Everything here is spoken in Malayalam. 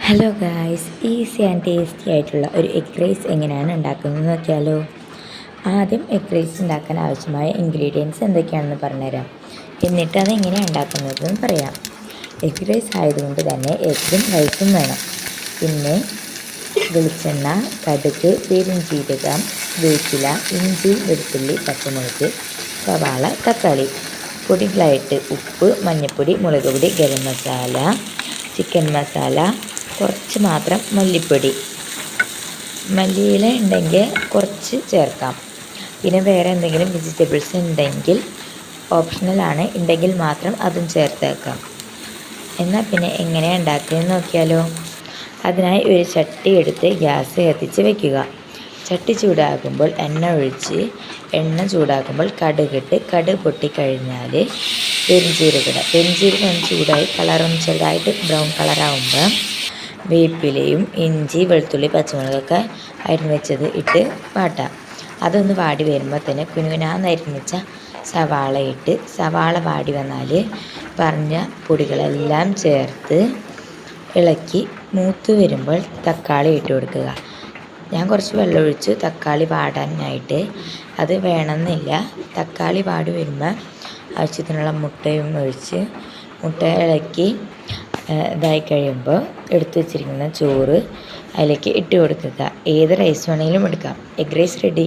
Hello guys, easy and tasty ആയിട്ടുള്ള ഒരു എഗ് റൈസ് എങ്ങനെയാണ് ഉണ്ടാക്കുന്നത് നോക്കിയാലോ. ആദ്യം എഗ് റൈസ് ഉണ്ടാക്കാൻ ആവശ്യമായ ഇൻഗ്രീഡിയൻസ് എന്തൊക്കെയാണെന്ന് പറഞ്ഞുതരാം. എന്നിട്ട് അത് എങ്ങനെയാണ് ഉണ്ടാക്കുന്നതെന്ന് പറയാം. എഗ് റൈസ് ആയതുകൊണ്ട് തന്നെ എഗ്ഗും റൈസും വേണം. പിന്നെ വെളിച്ചെണ്ണ, കടുക്, പെരുംജീരകം, വേപ്പില, ഇഞ്ചി, വെളുത്തുള്ളി, പച്ചമുളക്, സവാള, തക്കാളി, പൊടികളായിട്ട് ഉപ്പ്, മഞ്ഞൾപ്പൊടി, മുളക് പൊടി, ഗരം മസാല, ചിക്കൻ മസാല, കുറച്ച് മാത്രം മല്ലിപ്പൊടി. മല്ലിയില ഉണ്ടെങ്കിൽ കുറച്ച് ചേർക്കാം. പിന്നെ വേറെ എന്തെങ്കിലും വെജിറ്റബിൾസ് ഉണ്ടെങ്കിൽ ഓപ്ഷണലാണ്, ഉണ്ടെങ്കിൽ മാത്രം അതും ചേർത്തേക്കാം. എന്നാൽ പിന്നെ എങ്ങനെയാണ് ഉണ്ടാക്കുകയെന്ന് നോക്കിയാലോ. അതിനായി ഒരു ചട്ടി എടുത്ത് ഗ്യാസ് കത്തിച്ച് വയ്ക്കുക. ചട്ടി ചൂടാകുമ്പോൾ എണ്ണ ചൂടാകുമ്പോൾ കടുകിട്ട് കടുക് പൊട്ടിക്കഴിഞ്ഞാൽ പെരുംജീരകം ചൂടായി കളറൊന്ന് ചെറുതായിട്ട് ബ്രൗൺ കളറാകുമ്പോൾ വേപ്പിലയും ഇഞ്ചി, വെളുത്തുള്ളി, പച്ചമുളകൊക്കെ അരിഞ്ഞ് വെച്ചത് ഇട്ട് വാട്ടാം. അതൊന്ന് വാടി വരുമ്പോൾ തന്നെ കുനുകുനാന്ന് അരിഞ്ഞ് വെച്ച സവാള ഇട്ട് സവാള വാടി വന്നാൽ പറഞ്ഞ പൊടികളെല്ലാം ചേർത്ത് ഇളക്കി മൂത്ത് വരുമ്പോൾ തക്കാളി ഇട്ട് കൊടുക്കുക. ഞാൻ കുറച്ച് വെള്ളം ഒഴിച്ച് തക്കാളി വാടാനായിട്ട്. അത് വേണമെന്നില്ല. തക്കാളി വാടി വരുമ്പോൾ ആവശ്യത്തിനുള്ള മുട്ടയും ഒഴിച്ച് മുട്ട ഇളക്കി ഇതായി കഴിയുമ്പോൾ എടുത്തു വച്ചിരിക്കുന്ന ചോറ് അതിലേക്ക് ഇട്ട് കൊടുക്കുക. ഏത് റൈസ് വേണമെങ്കിലും എടുക്കാം. Egg rice ready.